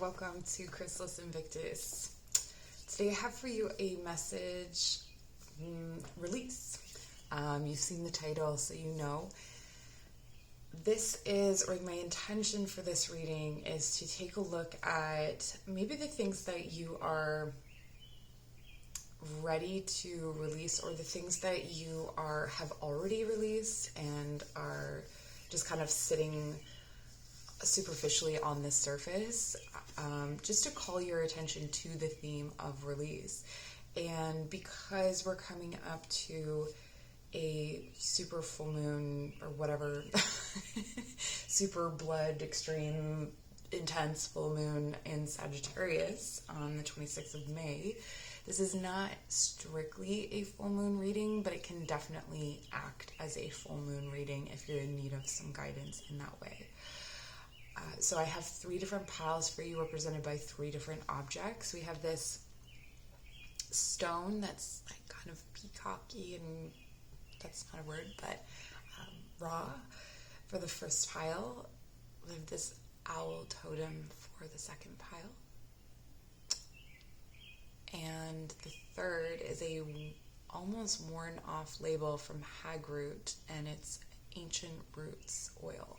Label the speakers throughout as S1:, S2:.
S1: welcome to Chrysalis Invictus. Today I have for you a message, release. You've seen the title, so you know. This is, or my intention for this reading is to take a look at maybe the things that you are ready to release, or the things that you have already released and are just kind of sitting superficially on the surface, just to call your attention to the theme of release. And because we're coming up to a super full moon, or whatever, super blood, extreme, intense full moon in Sagittarius on the 26th of May, this is not strictly a full moon reading, but it can definitely act as a full moon reading if you're in need of some guidance in that way. So I have 3 different piles for you, represented by 3 different objects. We have this stone that's like kind of peacocky, and that's not a word, but raw for the first pile. We have this owl totem for the second pile. And the third is a almost worn off label from Hagroot, and it's Ancient Roots oil.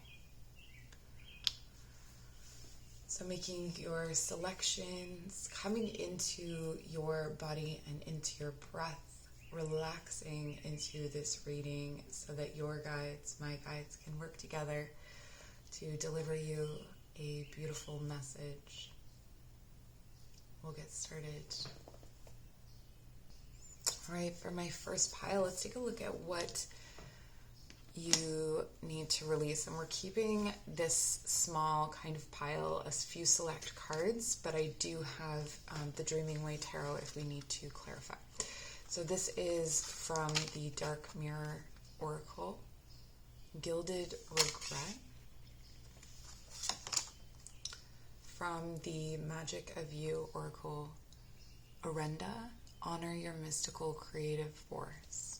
S1: So making your selections, coming into your body and into your breath, relaxing into this reading so that your guides, my guides, can work together to deliver you a beautiful message. We'll get started. All right, for my first pile, let's take a look at what you need to release. And we're keeping this small kind of pile, a few select cards, but I do have the Dreaming Way Tarot if we need to clarify. So this is from the Dark Mirror Oracle, Gilded Regret. From the Magic of You Oracle, Orenda, Honor Your Mystical Creative Force.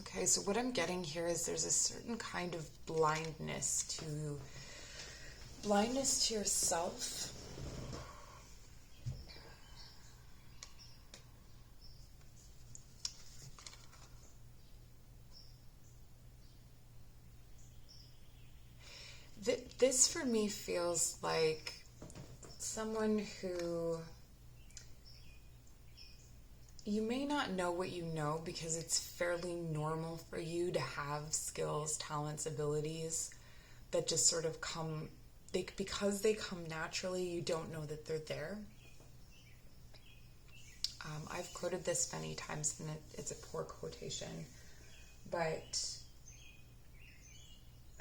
S1: Okay, so what I'm getting here is there's a certain kind of blindness to yourself. This for me feels like someone who, you may not know what you know because it's fairly normal for you to have skills, talents, abilities that just sort of come, because they come naturally, you don't know that they're there. I've quoted this many times, and it's a poor quotation, but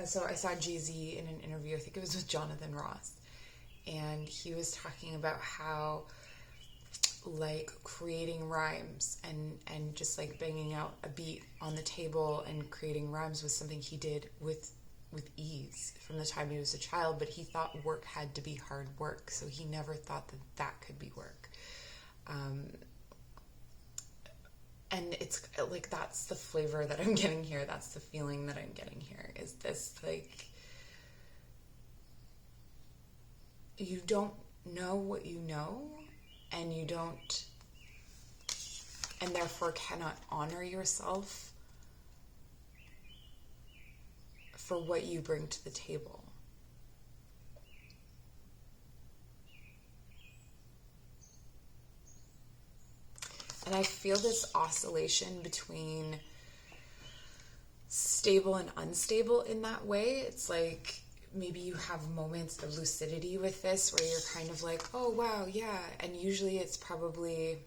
S1: so I saw Jay-Z in an interview, I think it was with Jonathan Ross, and he was talking about how like creating rhymes and just like banging out a beat on the table and creating rhymes was something he did with ease from the time he was a child, but he thought work had to be hard work, so he never thought that could be work. And it's like, that's the flavor that I'm getting here, that's the feeling that I'm getting here, is this like, you don't know what you know, and you don't, and therefore cannot honor yourself for what you bring to the table. And I feel this oscillation between stable and unstable in that way. It's like, maybe you have moments of lucidity with this where you're kind of like, oh wow, yeah, and usually it's probably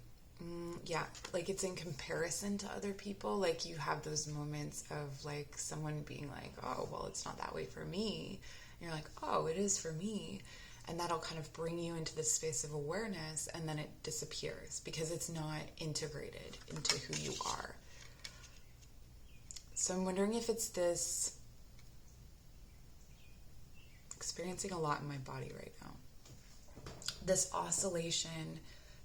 S1: like it's in comparison to other people. Like you have those moments of like someone being like, oh well, it's not that way for me, and you're like, oh, it is for me, and that'll kind of bring you into this space of awareness, and then it disappears because it's not integrated into who you are. So I'm wondering if it's this, experiencing a lot in my body right now, this oscillation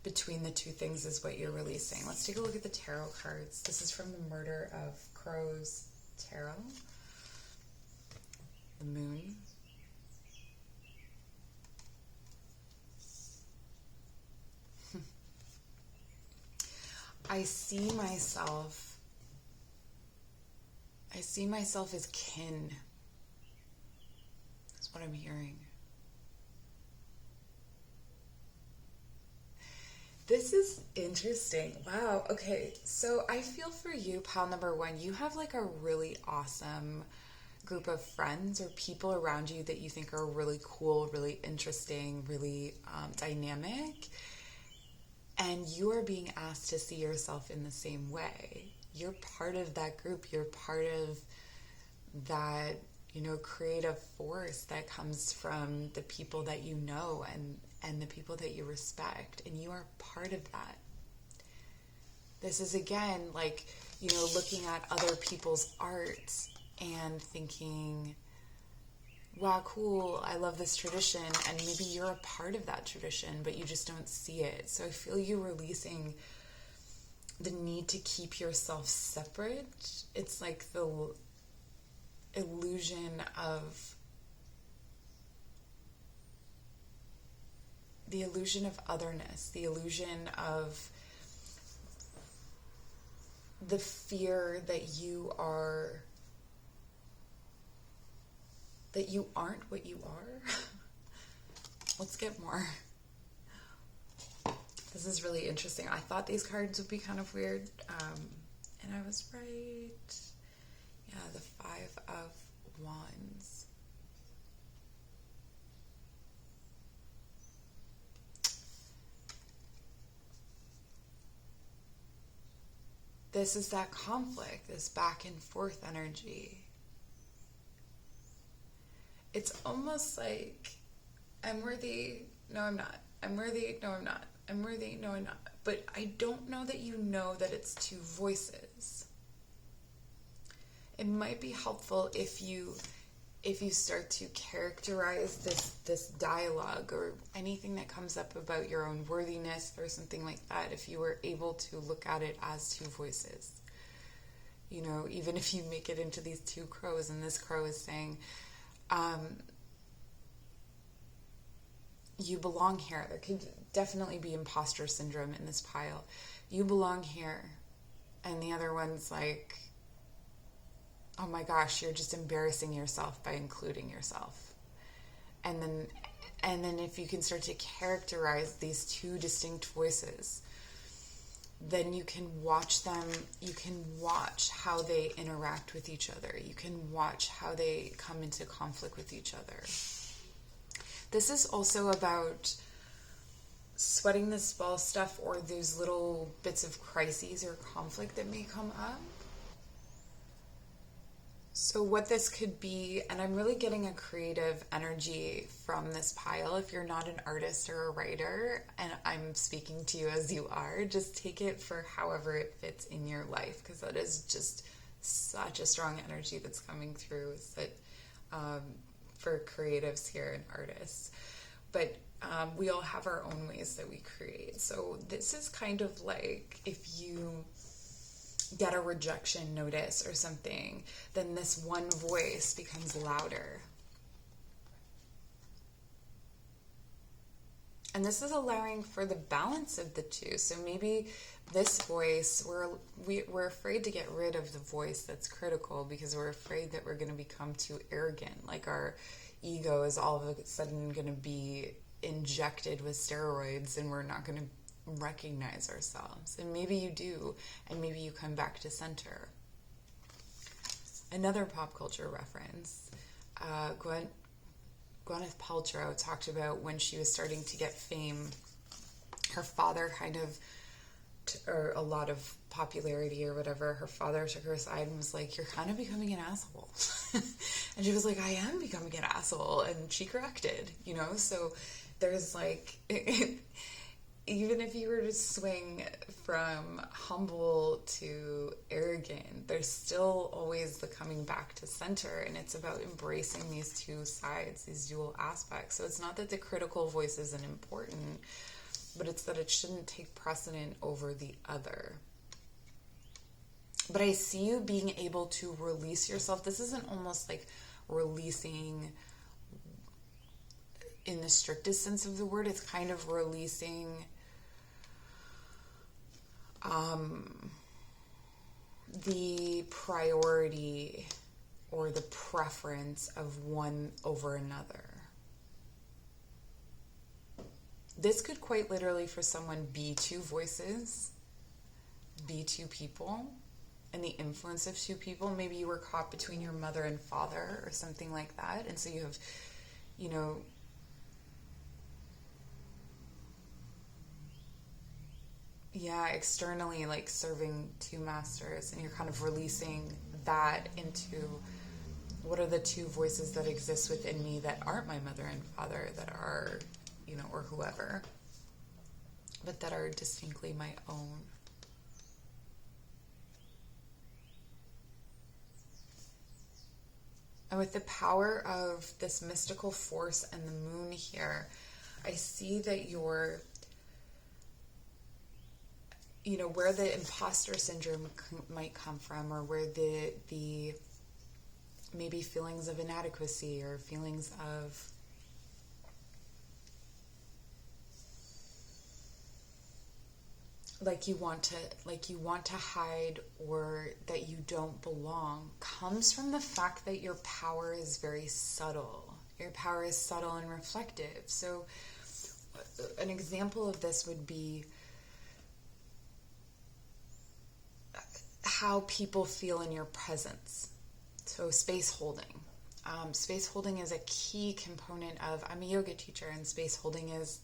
S1: between the two things is what you're releasing. Let's take a look at the tarot cards. This is from the Murder of Crows Tarot. The Moon. I see myself as kin. That's what I'm hearing. This is interesting. Wow. Okay. So I feel for you, pal number one, you have like a really awesome group of friends or people around you that you think are really cool, really interesting, really dynamic. And you are being asked to see yourself in the same way. You're part of that group. You're part of that, creative force that comes from the people that you know and the people that you respect. And you are part of that. This is, again, like, looking at other people's art and thinking, wow, cool, I love this tradition, and maybe you're a part of that tradition, but you just don't see it. So I feel you releasing the need to keep yourself separate. It's like the illusion of otherness, the illusion of the fear that you aren't what you are. Let's get more. This is really interesting. I thought these cards would be kind of weird, and I was right. Yeah, the Five of Wands. This is that conflict, this back and forth energy. It's almost like, I'm worthy, no I'm not. I'm worthy, no I'm not. I'm worthy, no I'm not. But I don't know that you know that it's two voices. It might be helpful if you start to characterize this dialogue or anything that comes up about your own worthiness or something like that, if you were able to look at it as two voices. Even if you make it into these two crows, and this crow is saying, you belong here. There could definitely be imposter syndrome in this pile. You belong here. And the other one's like, oh my gosh, you're just embarrassing yourself by including yourself. And then if you can start to characterize these two distinct voices, then you can watch them, you can watch how they interact with each other. You can watch how they come into conflict with each other. This is also about sweating the small stuff or those little bits of crises or conflict that may come up. So what this could be, and I'm really getting a creative energy from this pile. If you're not an artist or a writer, and I'm speaking to you as you are, just take it for however it fits in your life, because that is just such a strong energy that's coming through for creatives here and artists. But we all have our own ways that we create. So this is kind of like if you get a rejection notice or something, then this one voice becomes louder. And this is allowing for the balance of the two. So maybe this voice, we're afraid to get rid of the voice that's critical because we're afraid that we're going to become too arrogant. Like our ego is all of a sudden going to be injected with steroids and we're not going to recognize ourselves. And maybe you do, and maybe you come back to center. Another pop culture reference, Gwyneth Paltrow talked about when she was starting to get fame, her father or a lot of popularity or whatever, her father took her aside and was like, you're kind of becoming an asshole. And she was like, I am becoming an asshole. And she corrected, so there's like, even if you were to swing from humble to arrogant, there's still always the coming back to center, and it's about embracing these two sides, these dual aspects. So it's not that the critical voice isn't important, but it's that it shouldn't take precedent over the other. But I see you being able to release yourself. This isn't almost like releasing in the strictest sense of the word. It's kind of releasing the priority or the preference of one over another. This could quite literally for someone be two voices, be two people, and the influence of two people. Maybe you were caught between your mother and father or something like that. And so you have, externally like serving two masters, and you're kind of releasing that into what are the two voices that exist within me that aren't my mother and father, that are, or whoever, but that are distinctly my own. And with the power of this mystical force and the moon here, I see that you're, where the imposter syndrome might come from, or where the maybe feelings of inadequacy or feelings of like you want to hide, or that you don't belong, comes from the fact that your power is very subtle. Your power is subtle and reflective. So an example of this would be how people feel in your presence. So space holding. Space holding is a key component of, I'm a yoga teacher, and space holding is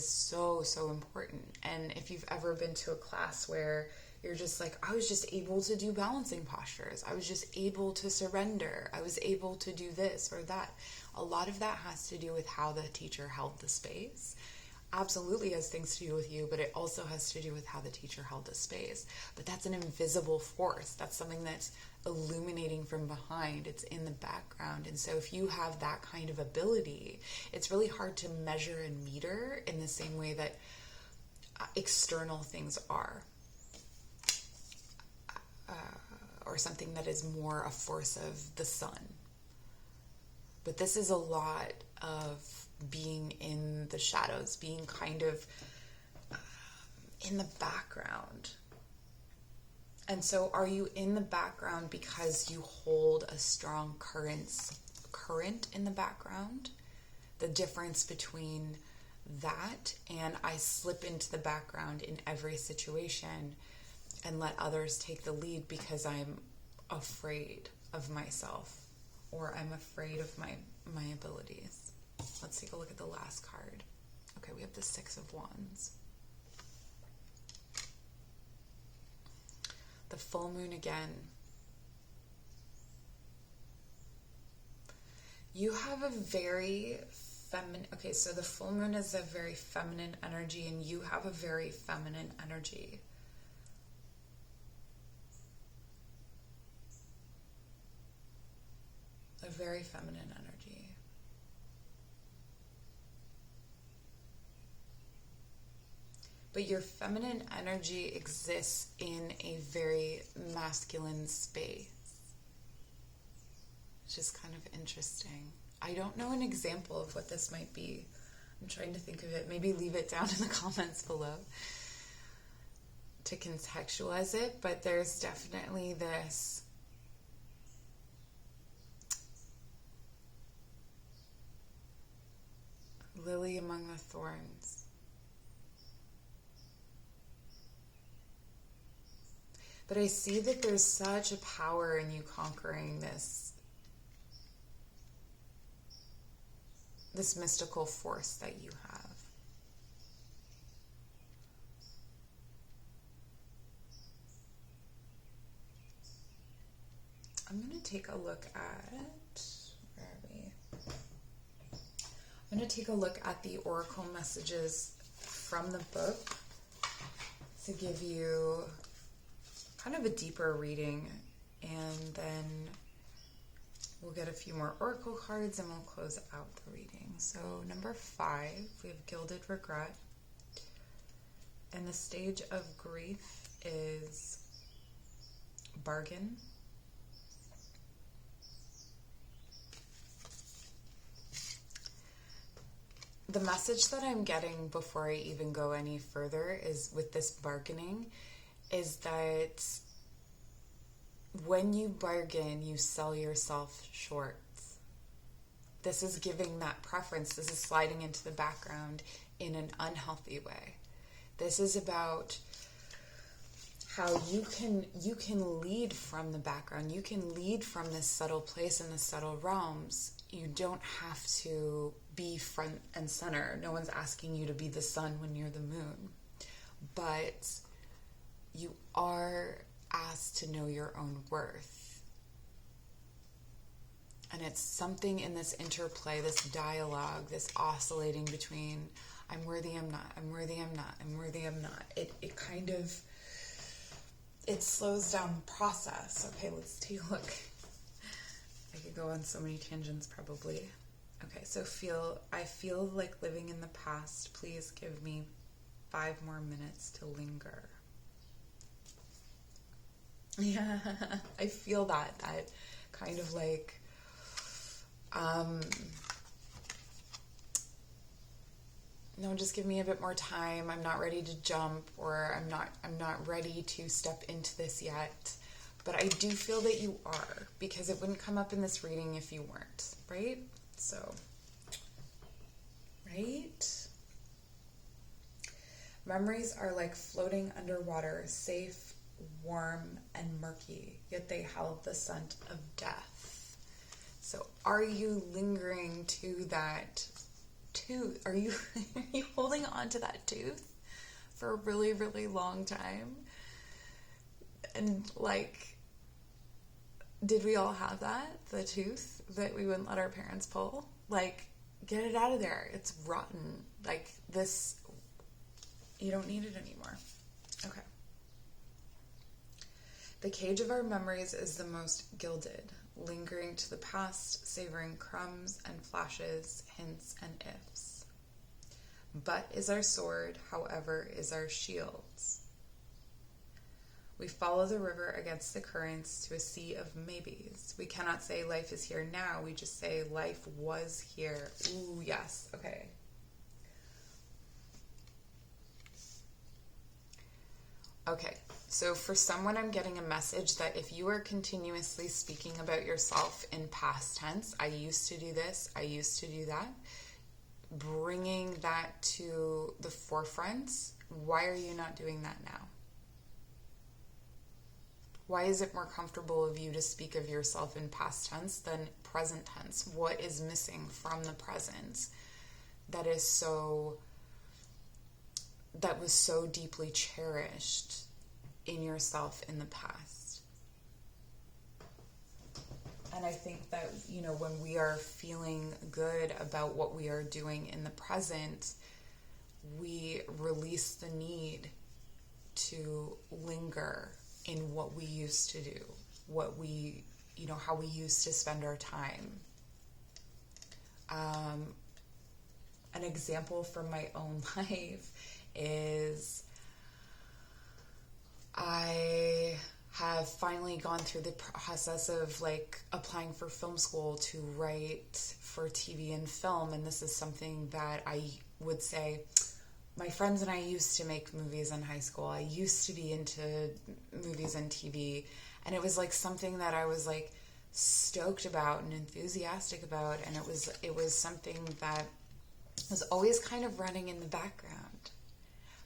S1: so, so important. And if you've ever been to a class where you're just like, I was just able to do balancing postures, I was just able to surrender, I was able to do this or that, a lot of that has to do with how the teacher held the space. Absolutely has things to do with you, but it also has to do with how the teacher held the space. But that's an invisible force. That's something that's illuminating from behind. It's in the background. And so if you have that kind of ability, it's really hard to measure and meter in the same way that external things are. Or something that is more a force of the sun. But this is a lot of being in the shadows, being kind of in the background. And so are you in the background because you hold a strong current in the background? The difference between that and I slip into the background in every situation and let others take the lead because I'm afraid of myself, or I'm afraid of my abilities. Let's take a look at the last card. Okay, we have the Six of Wands. The full moon again. You have a very feminine, okay, so the full moon is a very feminine energy, and you have a very feminine energy. A very feminine energy. But your feminine energy exists in a very masculine space, which is kind of interesting. I don't know an example of what this might be. I'm trying to think of it. Maybe leave it down in the comments below to contextualize it. But there's definitely this lily among the thorns. But I see that there's such a power in you conquering this mystical force that you have. I'm going to take a look at, where are we? I'm going to take a look at the oracle messages from the book to give you kind of a deeper reading, and then we'll get a few more oracle cards and we'll close out the reading. So number 5, we have Gilded Regret. And the stage of grief is bargain. The message that I'm getting before I even go any further is with this bargaining is that when you bargain, you sell yourself short. This is giving that preference. This is sliding into the background in an unhealthy way. This is about how you can lead from the background. You can lead from this subtle place in the subtle realms. You don't have to be front and center. No one's asking you to be the sun when you're the moon. But you are asked to know your own worth. And it's something in this interplay, this dialogue, this oscillating between I'm worthy, I'm not, I'm worthy, I'm not, I'm worthy, I'm not. It kind of, it slows down the process. Okay, let's take a look. I could go on so many tangents probably. Okay, so I feel like living in the past. Please give me 5 more minutes to linger. Yeah, I feel that kind of like, no, just give me a bit more time. I'm not ready to jump, or I'm not ready to step into this yet. But I do feel that you are, because it wouldn't come up in this reading if you weren't, right? So, right? Memories are like floating underwater, safe, warm, and murky, yet they held the scent of death. So are you lingering to that tooth? Are you holding on to that tooth for a really, really long time? And like, did we all have that? The tooth that we wouldn't let our parents pull? Like, get it out of there. It's rotten. Like this, you don't need it anymore. Okay. The cage of our memories is the most gilded, lingering to the past, savoring crumbs and flashes, hints and ifs. But is our sword, however, is our shields. We follow the river against the currents to a sea of maybes. We cannot say life is here now. We just say life was here. Ooh, yes. Okay. Okay. So for someone, I'm getting a message that if you are continuously speaking about yourself in past tense, I used to do this, I used to do that, bringing that to the forefront, why are you not doing that now? Why is it more comfortable of you to speak of yourself in past tense than present tense? What is missing from the present that was so deeply cherished in yourself in the past? And I think that, when we are feeling good about what we are doing in the present, we release the need to linger in what we used to do, what we, how we used to spend our time. An example from my own life is I have finally gone through the process of applying for film school to write for TV and film. And this is something that I would say, my friends and I used to make movies in high school. I used to be into movies and TV. And it was something that I was stoked about and enthusiastic about. And it was something that was always kind of running in the background.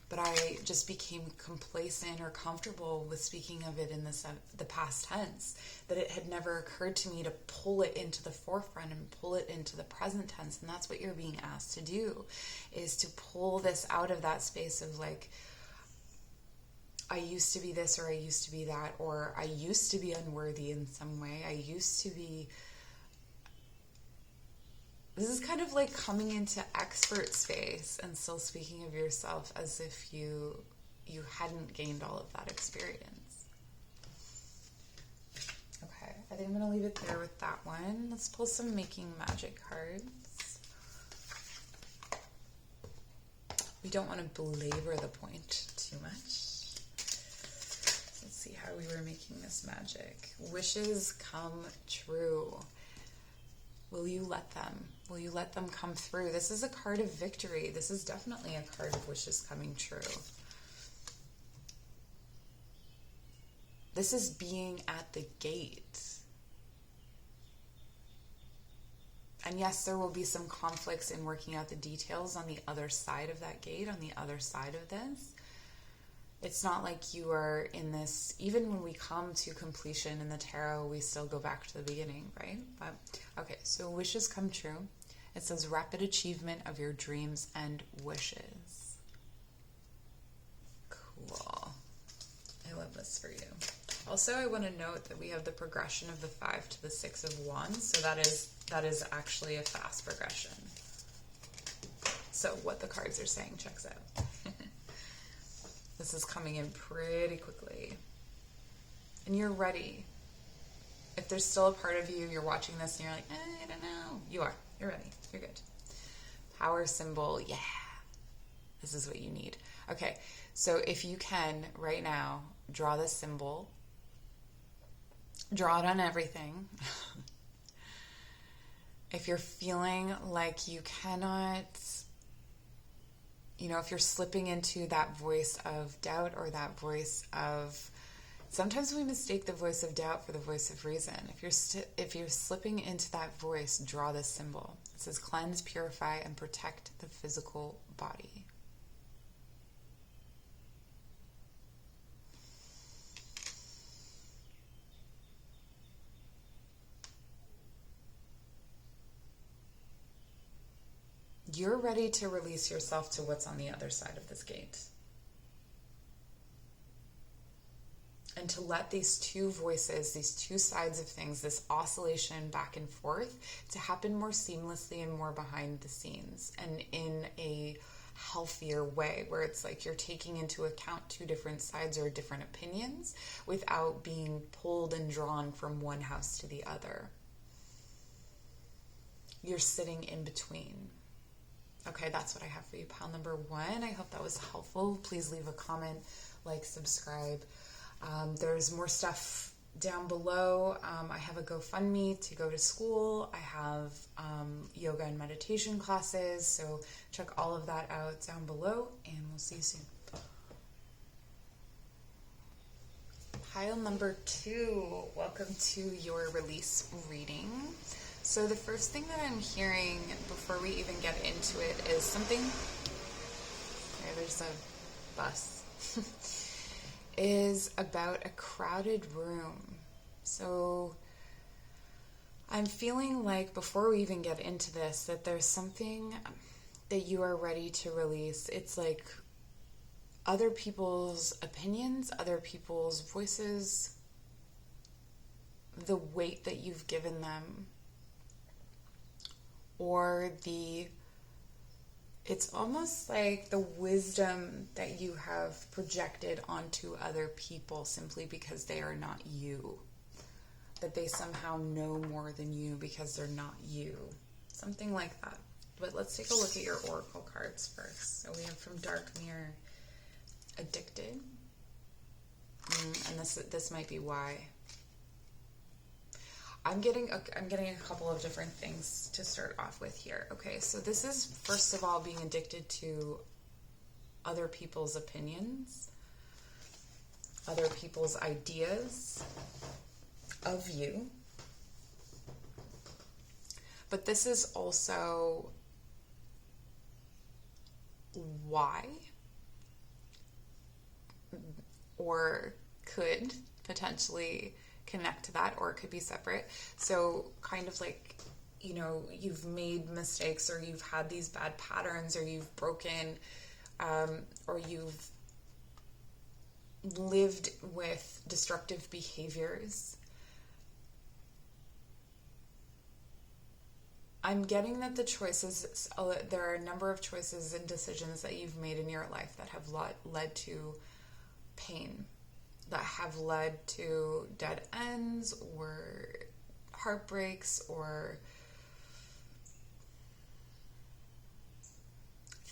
S1: But I just became complacent or comfortable with speaking of it in the past tense, that it had never occurred to me to pull it into the forefront and pull it into the present tense. And that's what you're being asked to do, is to pull this out of that space of I used to be this, or I used to be that, or I used to be unworthy in some way. I used to be... This is kind of coming into expert space and still speaking of yourself as if you hadn't gained all of that experience. Okay, I think I'm going to leave it there with that one. Let's pull some Making Magic cards. we don't want to belabor the point too much. Let's see how we were making this magic. Wishes come true. Will you let them? Will you let them come through? This is a card of victory. This is definitely a card of wishes coming true. This is being at the gate. And yes, there will be some conflicts in working out the details on the other side of that gate, on the other side of this. It's not like you are in this, even when we come to completion in the tarot, we still go back to the beginning, right? But okay, so wishes come true. It says rapid achievement of your dreams and wishes. Cool. I love this for you. Also, I want to note that we have the progression of the 5 to the 6 of Wands, so that is actually a fast progression. So what the cards are saying checks out. This is coming in pretty quickly. And you're ready. If there's still a part of you, you're watching this and you're like, I don't know. You are. You're ready. You're good. Power symbol. Yeah. This is what you need. Okay. So if you can, right now, draw this symbol. Draw it on everything. If you're feeling like you cannot, if you're slipping into that voice of doubt or that voice of, sometimes we mistake the voice of doubt for the voice of reason. If you're slipping into that voice, draw this symbol. It says cleanse, purify, and protect the physical body. You're ready to release yourself to what's on the other side of this gate. And to let these two voices, these two sides of things, this oscillation back and forth, to happen more seamlessly and more behind the scenes and in a healthier way, where it's like you're taking into account two different sides or different opinions without being pulled and drawn from one house to the other. You're sitting in between. Okay, that's what I have for you, pile number 1. I hope that was helpful. Please leave a comment, like, subscribe. There's more stuff down below. I have a GoFundMe to go to school. I have yoga and meditation classes. So check all of that out down below, and we'll see you soon. Pile number 2. Welcome to your release reading. So the first thing that I'm hearing before we even get into it is something, there's a bus, is about a crowded room. So I'm feeling like before we even get into this, that there's something that you are ready to release. It's like other people's opinions, other people's voices, the weight that you've given them, or it's almost like the wisdom that you have projected onto other people simply because they are not you. That they somehow know more than you because they're not you. Something like that. But let's take a look at your oracle cards first. So we have from Dark Mirror, addicted. And this might be why. I'm getting a couple of different things to start off with here. Okay, so this is, first of all, being addicted to other people's opinions, other people's ideas of you. But this is also why, or could potentially connect to that, or it could be separate. So kind of like, you've made mistakes, or you've had these bad patterns, or you've broken, or you've lived with destructive behaviors. I'm getting that the choices, there are a number of choices and decisions that you've made in your life that have led to pain, that have led to dead ends or heartbreaks or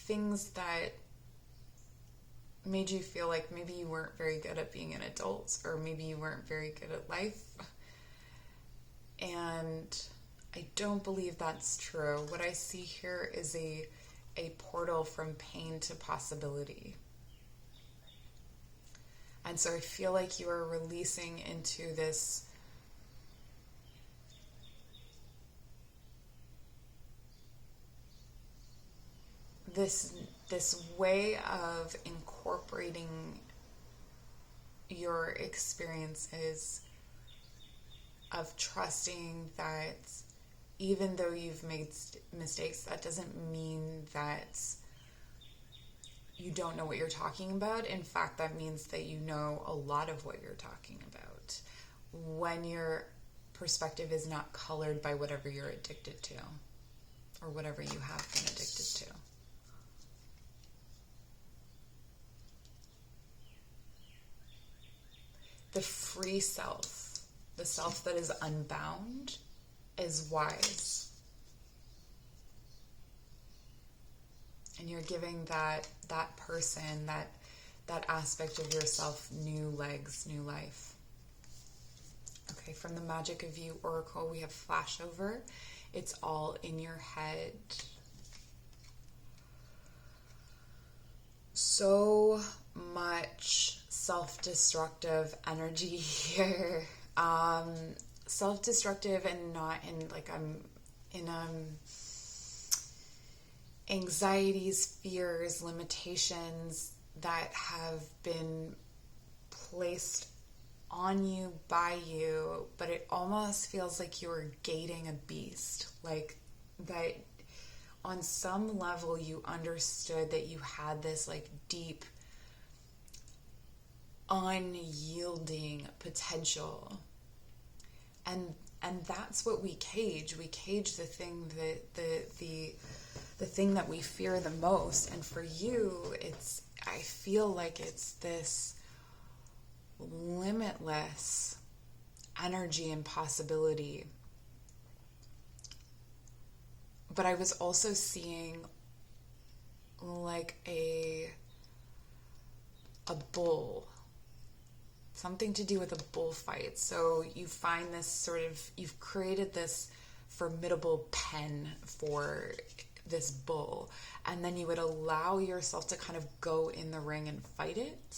S1: things that made you feel like maybe you weren't very good at being an adult, or maybe you weren't very good at life. And I don't believe that's true. What I see here is a portal from pain to possibility. And so I feel like you are releasing into this way of incorporating your experiences, of trusting that even though you've made mistakes, that doesn't mean that you don't know what you're talking about. In fact, that means that you know a lot of what you're talking about, when your perspective is not colored by whatever you're addicted to, or whatever you have been addicted to. The free self, the self that is unbound, is wise. And you're giving that person, that aspect of yourself, new legs, new life. Okay, from the Magic of You Oracle, we have flashover. It's all in your head. So much self-destructive energy here. Self-destructive, and not in like I'm in anxieties, fears, limitations that have been placed on you by you, but it almost feels like you are gating a beast, like that on some level you understood that you had this like deep unyielding potential, and that's what we cage. We cage the thing the thing that we fear the most. And for you, I feel like it's this limitless energy and possibility. But I was also seeing like a bull, something to do with a bullfight. So you find this you've created this formidable pen for this bull, and then you would allow yourself to kind of go in the ring and fight it.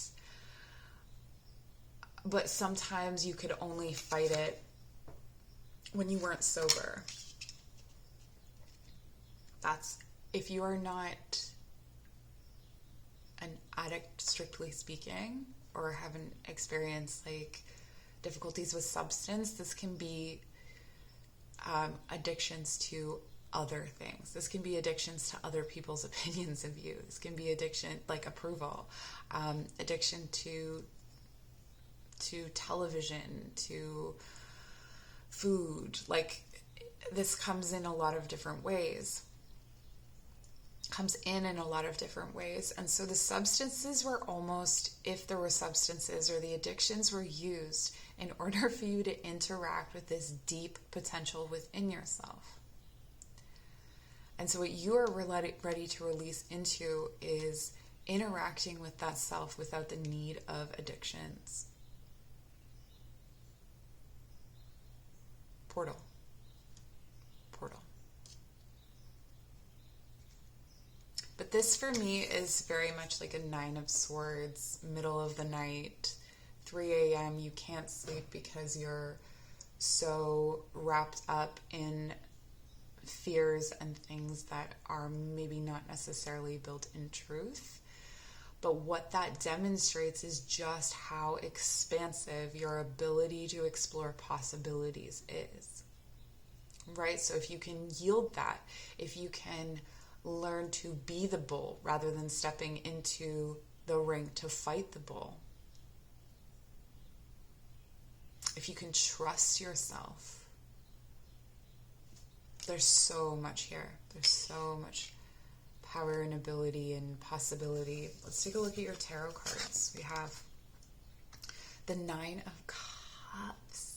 S1: But sometimes you could only fight it when you weren't sober. That's if you are not an addict, strictly speaking, or haven't experienced like difficulties with substance. This can be addictions to other things. This can be addictions to other people's opinions of you. This can be addiction, like approval, addiction to television, to food. Like this comes in a lot of different ways. And so the substances were almost, if there were substances, or the addictions were used in order for you to interact with this deep potential within yourself. And so what you are ready to release into is interacting with that self without the need of addictions. Portal. But this for me is very much like a 9 of Swords, middle of the night, 3 a.m. You can't sleep because you're so wrapped up in fears and things that are maybe not necessarily built in truth. But what that demonstrates is just how expansive your ability to explore possibilities is. Right? So if you can yield that, if you can learn to be the bull rather than stepping into the ring to fight the bull, if you can trust yourself, there's so much here. There's so much power and ability and possibility. Let's take a look at your tarot cards. We have the 9 of Cups.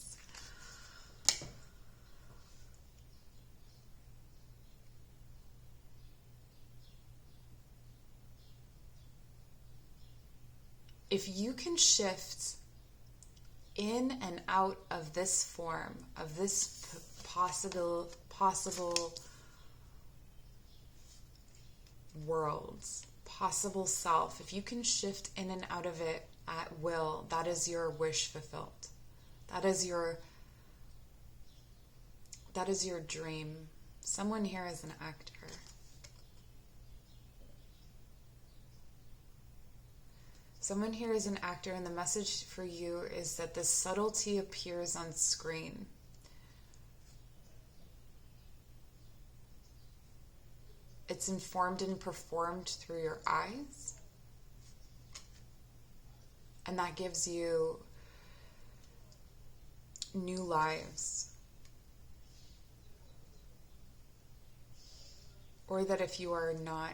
S1: if you can shift in and out of this form, of this possible worlds, possible self, if you can shift in and out of it at will, that is your wish fulfilled. That is your dream. Someone here is an actor. Someone here is an actor, and the message for you is that this subtlety appears on screen. It's informed and performed through your eyes. And that gives you new lives. Or that if you are not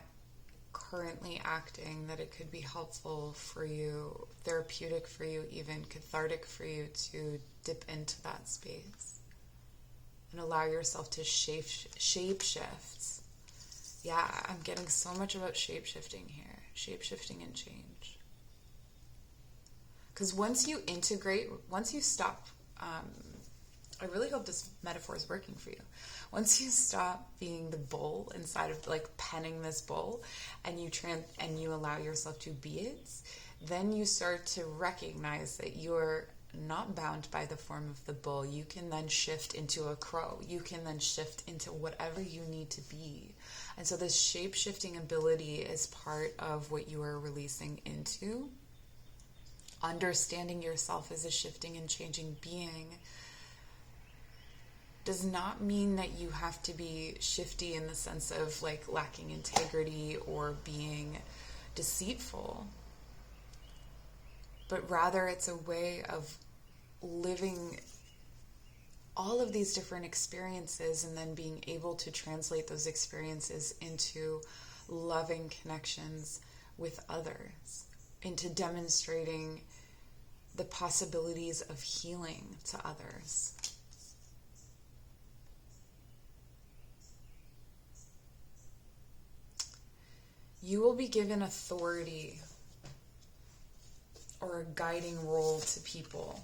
S1: currently acting, that it could be helpful for you, therapeutic for you, even cathartic for you to dip into that space and allow yourself to shape shift. Yeah, I'm getting so much about shape-shifting here. Shape-shifting and change. Because once you integrate, once you stop, I really hope this metaphor is working for you. Once you stop being the bull inside of, like, penning this bull, and you allow yourself to be it, then you start to recognize that you're not bound by the form of the bull. You can then shift into a crow. You can then shift into whatever you need to be. And so this shape-shifting ability is part of what you are releasing into. Understanding yourself as a shifting and changing being does not mean that you have to be shifty in the sense of, like, lacking integrity or being deceitful. But rather it's a way of living all of these different experiences and then being able to translate those experiences into loving connections with others, into demonstrating the possibilities of healing to others. You will be given authority or a guiding role to people.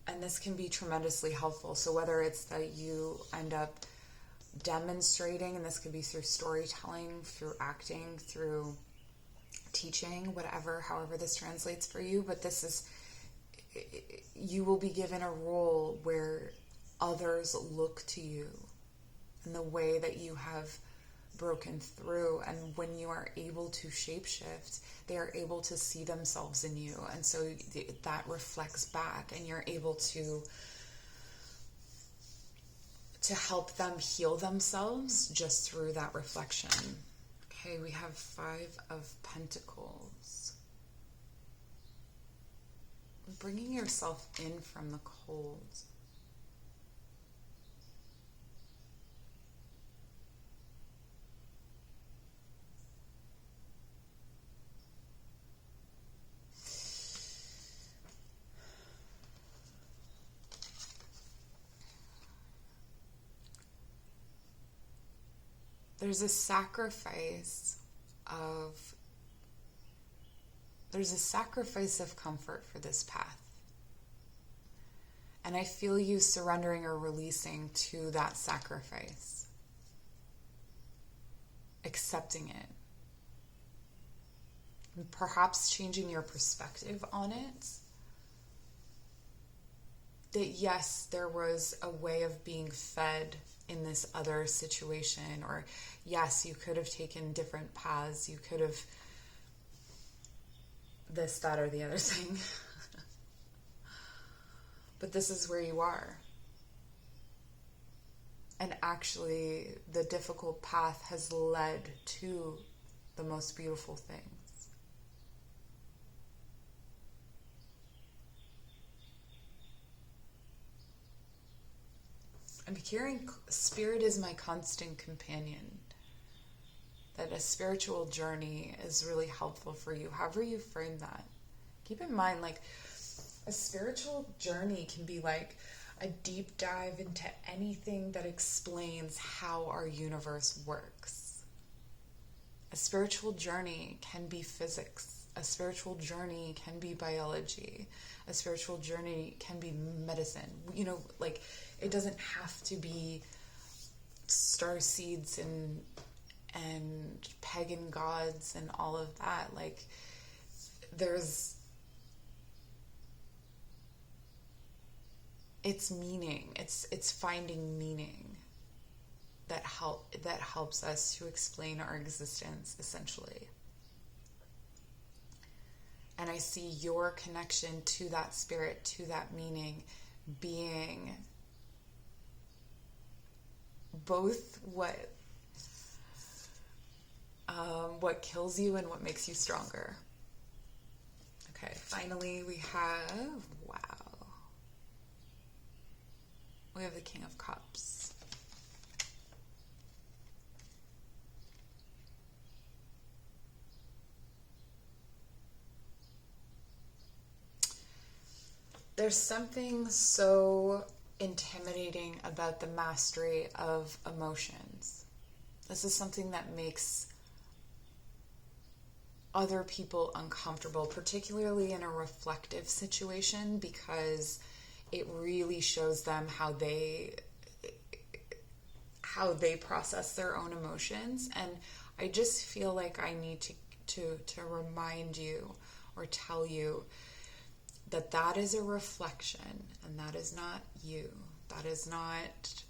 S1: And this can be tremendously helpful. So whether it's that you end up demonstrating, and this could be through storytelling, through acting, through teaching, whatever, however this translates for you, but this is, you will be given a role where others look to you in the way that you have broken through, and when you are able to shapeshift, they are able to see themselves in you, and so that reflects back, and you're able to help them heal themselves just through that reflection. Okay, we have 5 of Pentacles. Bringing yourself in from the cold. There's a sacrifice of comfort for this path. And I feel you surrendering or releasing to that sacrifice. Accepting it. And perhaps changing your perspective on it. That yes, there was a way of being fed in this other situation, or yes, you could have taken different paths, you could have this, that, or the other thing. But this is where you are. And actually, the difficult path has led to the most beautiful things. I'm hearing spirit is my constant companion. That a spiritual journey is really helpful for you, however you frame that. Keep in mind, like, a spiritual journey can be like a deep dive into anything that explains how our universe works. A spiritual journey can be physics. A spiritual journey can be biology. A spiritual journey can be medicine. You know, like, it doesn't have to be star seeds and pagan gods and all of that. Like, it's meaning. It's finding meaning that helps us to explain our existence, essentially. And I see your connection to that spirit, to that meaning, being both what kills you and what makes you stronger. Okay, finally we have, we have the King of Cups. There's something so intimidating about the mastery of emotions. This is something that makes other people uncomfortable, particularly in a reflective situation, because it really shows them how they process their own emotions. And I just feel like I need to remind you or tell you that is a reflection, and that is not you. That is not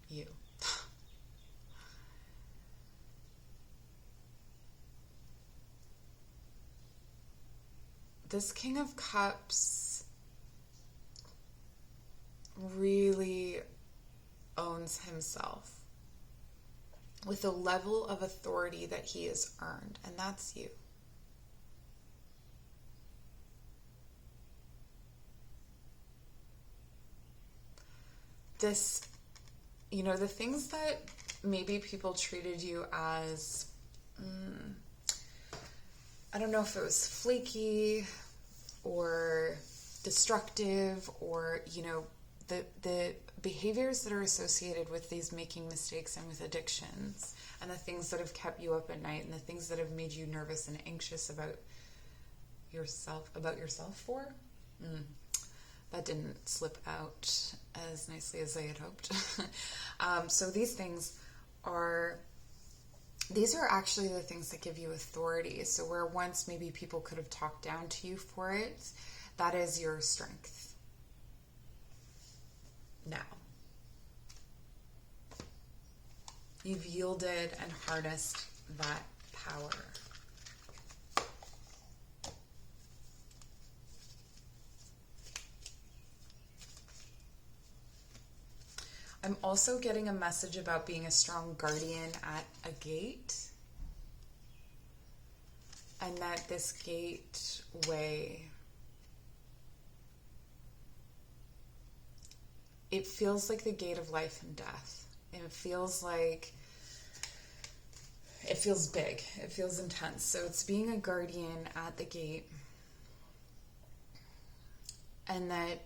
S1: you. This King of Cups really owns himself with a level of authority that he has earned, and that's you. This, the things that maybe people treated you as, I don't know if it was flaky or destructive, or, the behaviors that are associated with these making mistakes and with addictions, and the things that have kept you up at night, and the things that have made you nervous and anxious about yourself that didn't slip out as nicely as I had hoped. So these are actually the things that give you authority. So where once maybe people could have talked down to you for it, that is your strength now. You've yielded and harnessed that power. I'm also getting a message about being a strong guardian at a gate. And that this gateway, it feels like the gate of life and death. It feels big. It feels intense. So it's being a guardian at the gate. And that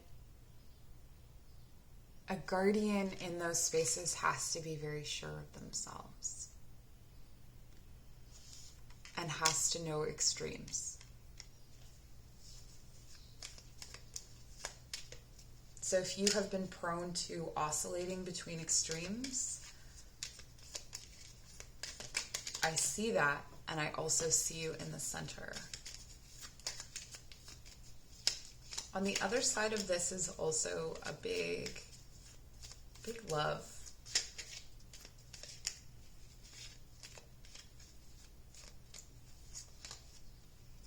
S1: a guardian in those spaces has to be very sure of themselves and has to know extremes. So if you have been prone to oscillating between extremes, I see that, and I also see you in the center. On the other side of this is also a big love.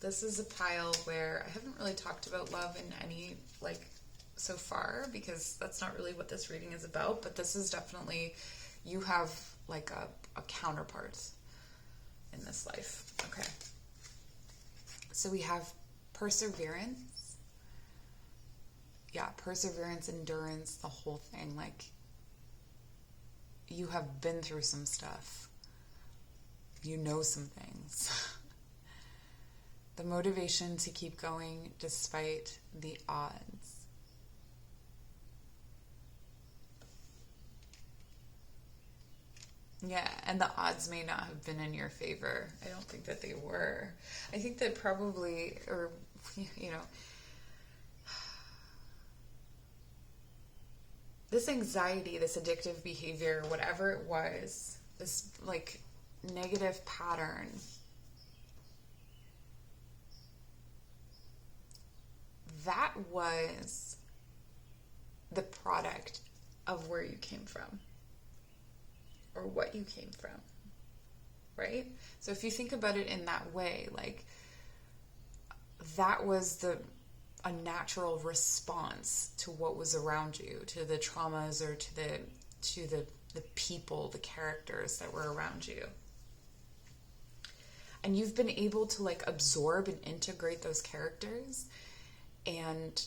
S1: This is a pile where I haven't really talked about love in any, so far, because that's not really what this reading is about, but this is definitely, you have a counterpart in this life. Okay. So we have perseverance. Yeah, perseverance, endurance, the whole thing. You have been through some stuff. You know some things. The motivation to keep going despite the odds. Yeah, and the odds may not have been in your favor. I don't think that they were. I think that probably, or, you know, this anxiety, this addictive behavior, whatever it was, this like negative pattern, that was the product of where you came from or what you came from, right? So if you think about it in that way, like that was a natural response to what was around you, to the traumas or to the people, the characters that were around you. And you've been able to like absorb and integrate those characters, and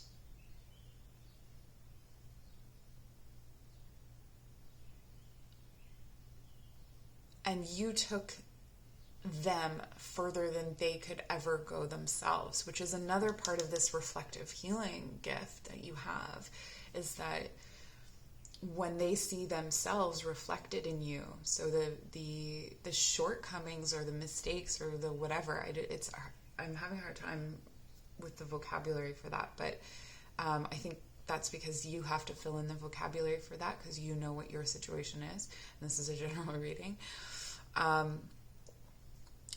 S1: you took them further than they could ever go themselves, which is another part of this reflective healing gift that you have, is that when they see themselves reflected in you, so the shortcomings or the mistakes or the whatever, I'm having a hard time with the vocabulary for that, but I think that's because you have to fill in the vocabulary for that, because you know what your situation is, and this is a general reading.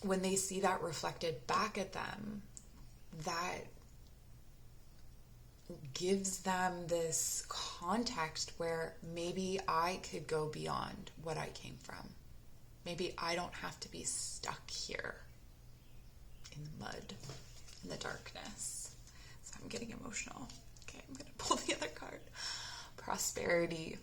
S1: When they see that reflected back at them, that gives them this context where maybe I could go beyond what I came from. Maybe I don't have to be stuck here in the mud, in the darkness. So I'm getting emotional. Okay, I'm going to pull the other card. Prosperity.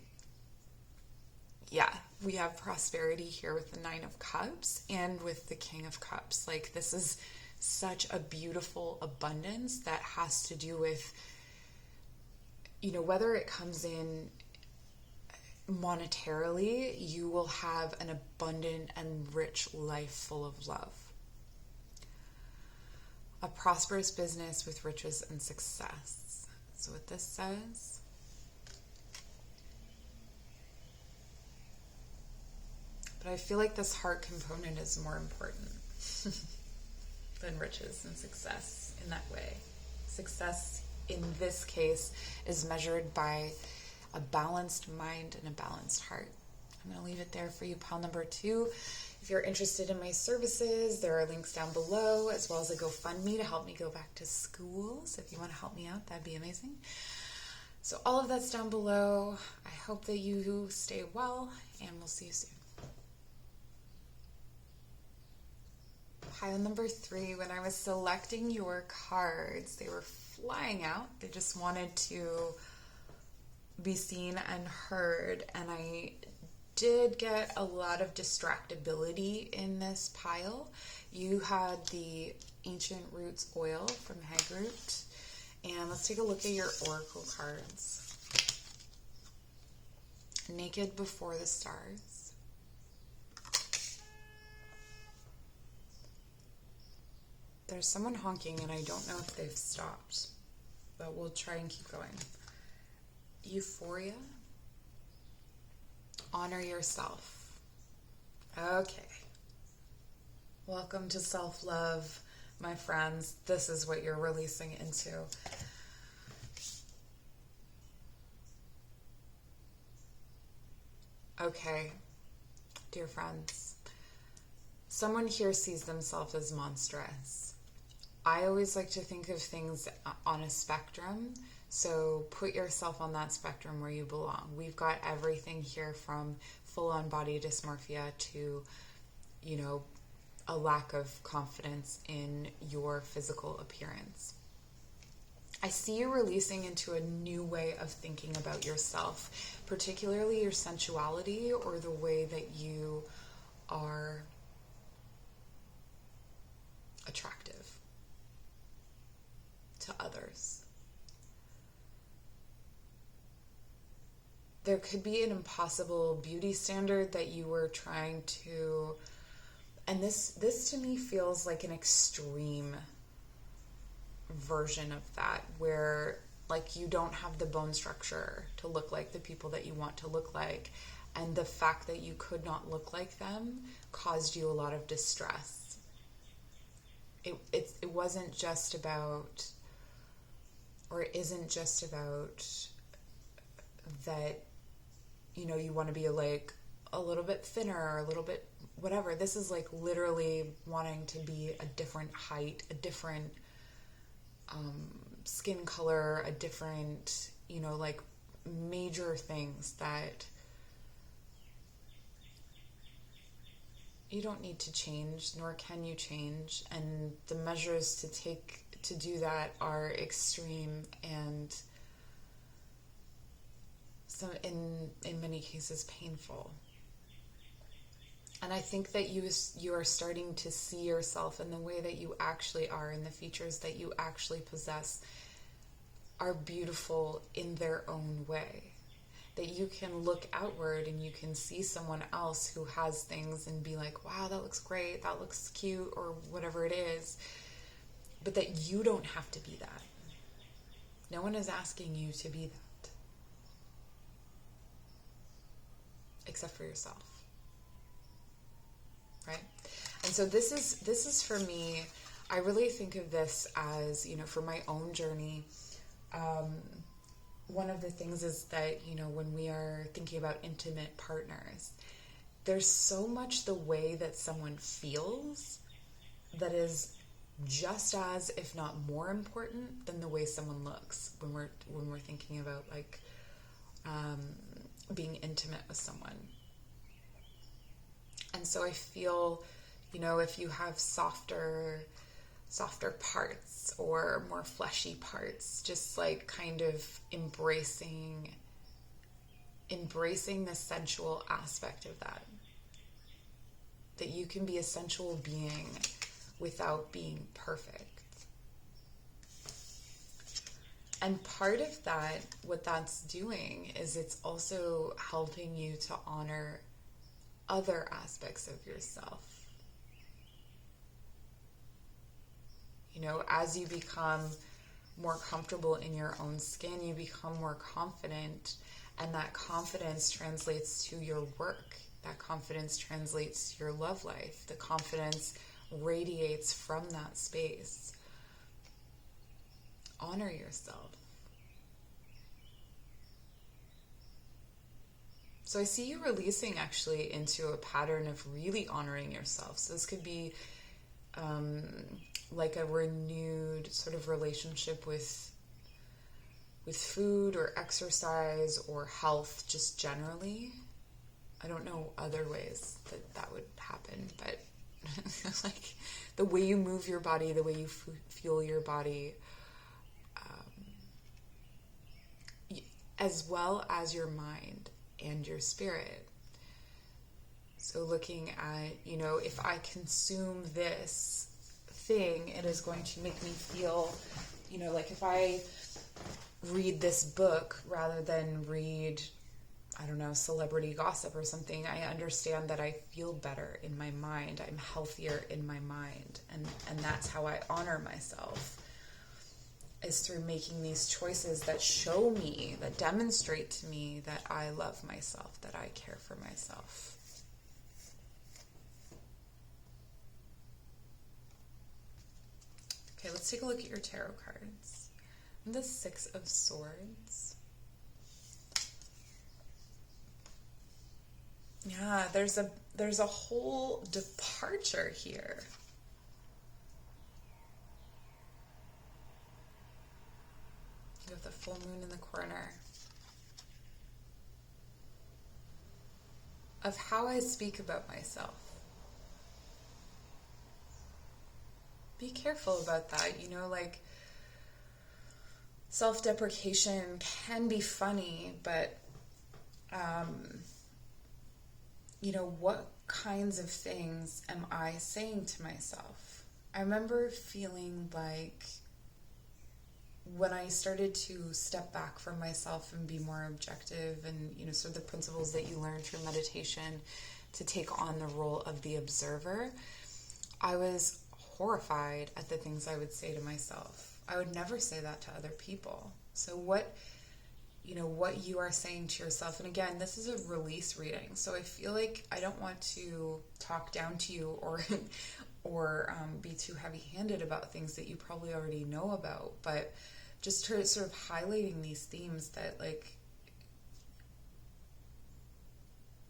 S1: Yeah, we have prosperity here with the Nine of Cups and with the King of Cups. Like, this is such a beautiful abundance that has to do with, you know, whether it comes in monetarily, you will have an abundant and rich life full of love. A prosperous business with riches and success. So what this says, but I feel like this heart component is more important than riches and success in that way. Success in this case is measured by a balanced mind and a balanced heart. I'm going to leave it there for you, pile number 2. If you're interested in my services, there are links down below, as well as a GoFundMe to help me go back to school. So if you want to help me out, that'd be amazing. So all of that's down below. I hope that you stay well, and we'll see you soon. Pile number 3, when I was selecting your cards, they were flying out. They just wanted to be seen and heard, and I did get a lot of distractibility in this pile. You had the Ancient Roots oil from Hagroot, and let's take a look at your oracle cards. Naked Before the Stars. There's someone honking, and I don't know if they've stopped, but we'll try and keep going. Euphoria. Honor yourself. Okay. Welcome to self-love, my friends. This is what you're releasing into. Okay, dear friends. Someone here sees themselves as monstrous. I always like to think of things on a spectrum. So put yourself on that spectrum where you belong. We've got everything here from full-on body dysmorphia to, you know, a lack of confidence in your physical appearance. I see you releasing into a new way of thinking about yourself, particularly your sensuality or the way that you are attractive to others. There could be an impossible beauty standard that you were trying to, and this to me feels like an extreme version of that, where like you don't have the bone structure to look like the people that you want to look like, And the fact that you could not look like them caused you a lot of distress. It wasn't just about, or it isn't just about that, you know, you want to be like a little bit thinner or a little bit whatever. This is like literally wanting to be a different height, a different skin color, a different, you know, like major things that you don't need to change, nor can you change. And the measures to take to do that are extreme and so in many cases painful. And I think that you are starting to see yourself in the way that you actually are, and the features that you actually possess are beautiful in their own way. That you can look outward and you can see someone else who has things and be like, wow, that looks great, that looks cute, or whatever it is. But that you don't have to be that. No one is asking you to be that. Except for yourself. Right? And so this is for me, I really think of this as, you know, for my own journey, one of the things is that, you know, when we are thinking about intimate partners, there's so much the way that someone feels that is just as, if not more important than the way someone looks when we're thinking about like being intimate with someone. And so I feel, you know, if you have softer parts or more fleshy parts, just like kind of embracing the sensual aspect of that you can be a sensual being without being perfect. And part of that, what that's doing is it's also helping you to honor other aspects of yourself. You know, as you become more comfortable in your own skin, you become more confident, and that confidence translates to your work. That confidence translates to your love life. The confidence radiates from that space. Honor yourself. So I see you releasing actually into a pattern of really honoring yourself. So this could be like a renewed sort of relationship with food or exercise or health just generally. I don't know other ways that would happen, but like the way you move your body, the way you fuel your body, as well as your mind and your spirit. So looking at, you know, if I consume this thing, it is going to make me feel, you know, like if I read this book rather than read, I don't know, celebrity gossip or something, I understand that I feel better in my mind. I'm healthier in my mind. And that's how I honor myself, is through making these choices that show me, that demonstrate to me that I love myself, that I care for myself. Okay, let's take a look at your tarot cards. The Six of Swords. Yeah, there's a whole departure here. You have the full moon in the corner. Of how I speak about myself. Be careful about that. You know, like self-deprecation can be funny, but you know, what kinds of things am I saying to myself? I remember feeling like when I started to step back from myself and be more objective and, you know, sort of the principles that you learn through meditation to take on the role of the observer, I was horrified at the things I would say to myself. I would never say that to other people. So what what you are saying to yourself. And again, this is a release reading, so I feel like I don't want to talk down to you or be too heavy-handed about things that you probably already know about, but just to sort of highlighting these themes that, like,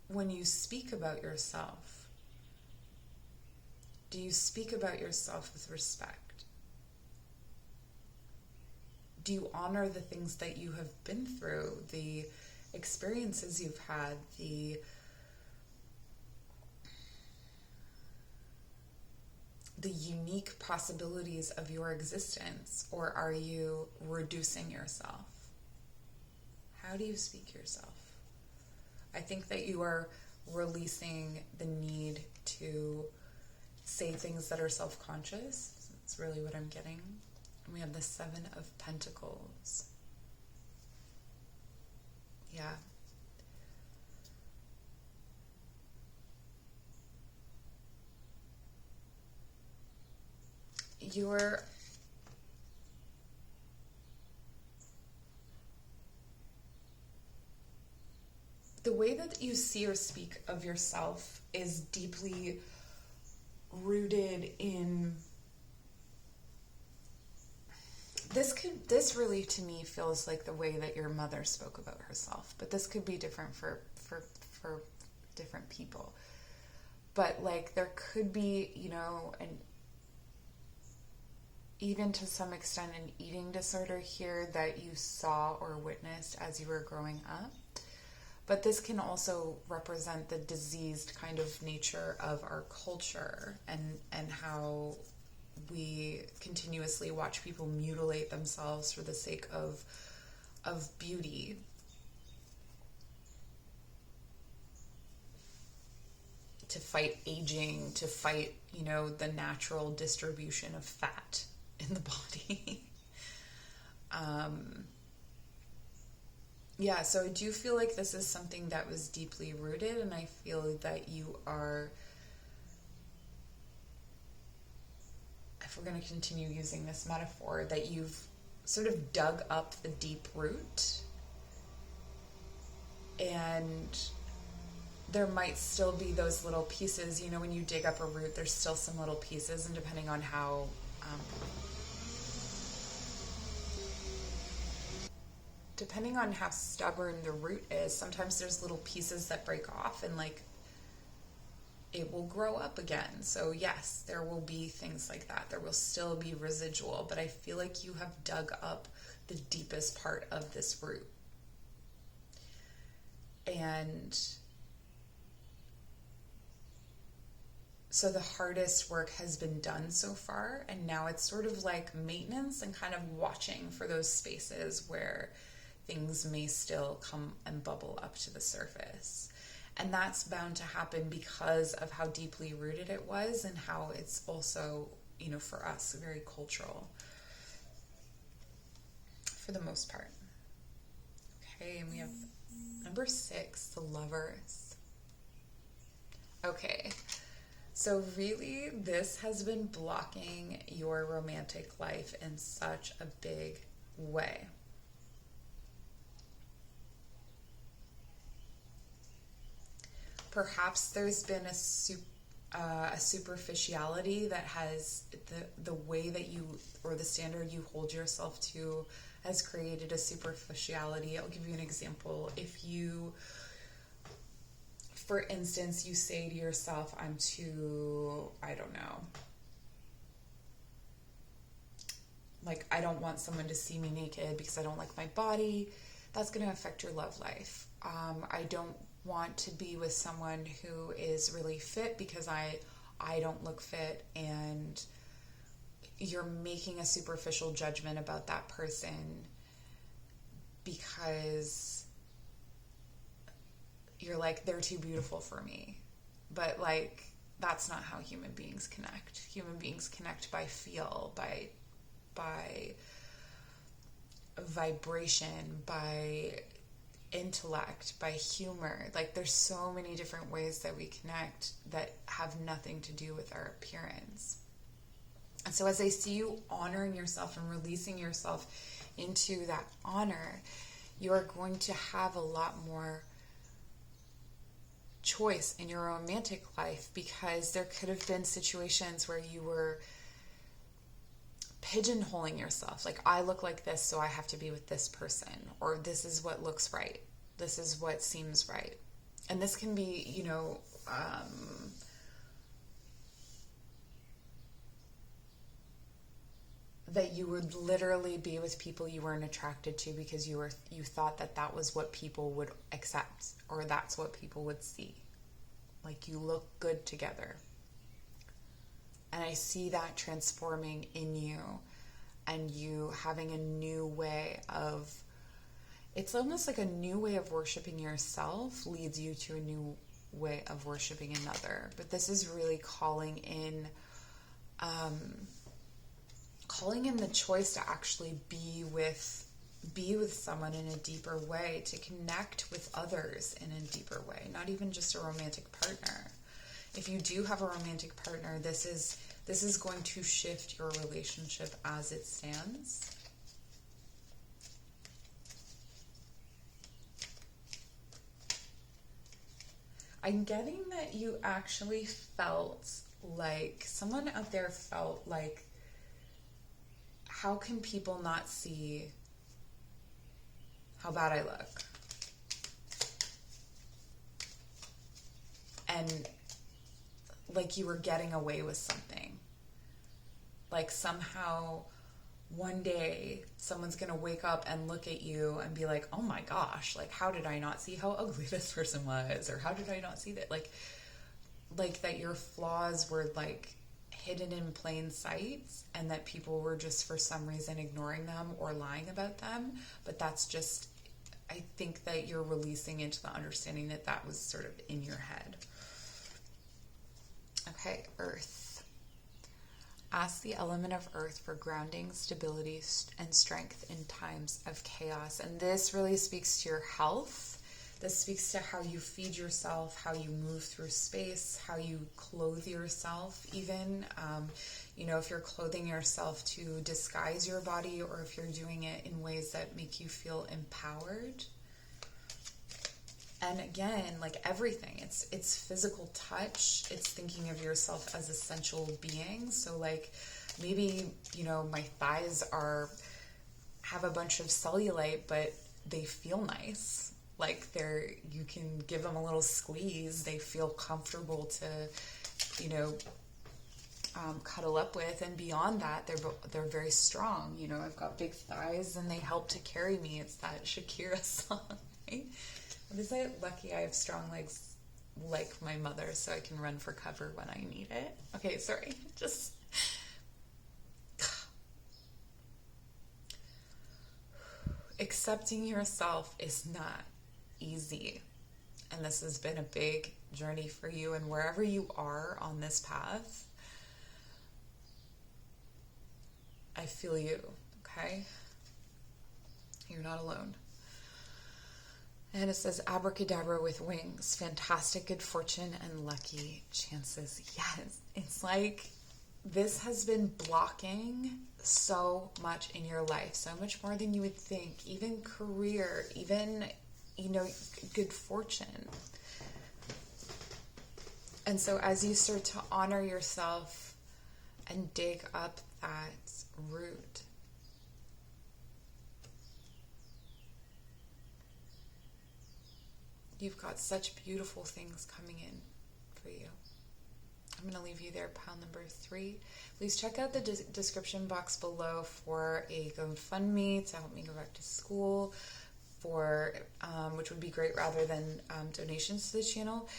S1: when you speak about yourself, do you speak about yourself with respect? Do you honor the things that you have been through, the experiences you've had, the unique possibilities of your existence? Or are you reducing yourself? How do you speak to yourself? I think that you are releasing the need to say things that are self-conscious. That's really what I'm getting. And we have the Seven of Pentacles. Yeah. The way that you see or speak of yourself is deeply rooted in this really, to me, feels like the way that your mother spoke about herself, but this could be different for different people. But like, there could be, and even to some extent an eating disorder here that you saw or witnessed as you were growing up. But this can also represent the diseased kind of nature of our culture and how we continuously watch people mutilate themselves for the sake of beauty. To fight aging, to fight, the natural distribution of fat in the body. Yeah, so I do feel like this is something that was deeply rooted, and I feel that you are, if we're going to continue using this metaphor, that you've sort of dug up the deep root, and there might still be those little pieces, when you dig up a root, there's still some little pieces, and depending on how stubborn the root is, sometimes there's little pieces that break off and like it will grow up again. So yes, there will be things like that. There will still be residual, but I feel like you have dug up the deepest part of this root. And so the hardest work has been done so far, and now it's sort of like maintenance and kind of watching for those spaces where things may still come and bubble up to the surface. And that's bound to happen because of how deeply rooted it was and how it's also, for us, very cultural for the most part. Okay, and we have number 6, the Lovers. Okay, so really this has been blocking your romantic life in such a big way. Perhaps there's been a superficiality that has the way that you, or the standard you hold yourself to, has created a superficiality. I'll give you an example. If you, for instance, you say to yourself, I'm too, I don't know, like, I don't want someone to see me naked because I don't like my body, that's going to affect your love life. I don't want to be with someone who is really fit because I don't look fit, and you're making a superficial judgment about that person because you're like, they're too beautiful for me. But like, that's not how human beings connect. Human beings connect by feel, by vibration, by intellect, by humor. Like, there's so many different ways that we connect that have nothing to do with our appearance. And so as I see you honoring yourself and releasing yourself into that honor, you are going to have a lot more choice in your romantic life, because there could have been situations where you were pigeonholing yourself. Like, I look like this, so I have to be with this person, or this is what looks right. This is what seems right. And this can be, that you would literally be with people you weren't attracted to because you thought that was what people would accept, or that's what people would see. Like, you look good together. And I see that transforming in you, and you having a new way of, it's almost like a new way of worshiping yourself leads you to a new way of worshiping another. But this is really calling in the choice to actually be with someone in a deeper way, to connect with others in a deeper way, not even just a romantic partner. If you do have a romantic partner, this is going to shift your relationship as it stands. I'm getting that you actually felt like, someone out there felt like, how can people not see how bad I look? And like you were getting away with something. Like somehow one day someone's going to wake up and look at you and be like, oh my gosh, like how did I not see how ugly this person was? Or how did I not see that? Like that your flaws were like hidden in plain sight, and that people were just for some reason ignoring them or lying about them. But that's just, I think that you're releasing into the understanding that was sort of in your head. Okay, Earth. Ask the element of Earth for grounding, stability, and strength in times of chaos. And this really speaks to your health. This speaks to how you feed yourself, how you move through space, how you clothe yourself even. If you're clothing yourself to disguise your body, or if you're doing it in ways that make you feel empowered. And again, like everything, it's physical touch. It's thinking of yourself as essential beings. So like maybe, my thighs have a bunch of cellulite, but they feel nice. Like you can give them a little squeeze. They feel comfortable to, cuddle up with. And beyond that, they're very strong. I've got big thighs and they help to carry me. It's that Shakira song, right? What is it? Lucky I have strong legs like my mother, so I can run for cover when I need it. Okay, sorry. Just accepting yourself is not easy. And this has been a big journey for you. And wherever you are on this path, I feel you, okay? You're not alone. And it says, abracadabra with wings, fantastic good fortune and lucky chances. Yes, it's like this has been blocking so much in your life, so much more than you would think, even career, even, good fortune. And so as you start to honor yourself and dig up that root, you've got such beautiful things coming in for you. I'm going to leave you there, pile number 3. Please check out the description box below for a GoFundMe to help me go back to school, which would be great, rather than donations to the channel.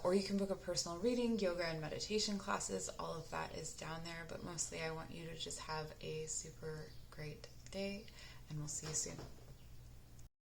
S1: Or you can book a personal reading, yoga, and meditation classes. All of that is down there. But mostly I want you to just have a super great day, and we'll see you soon.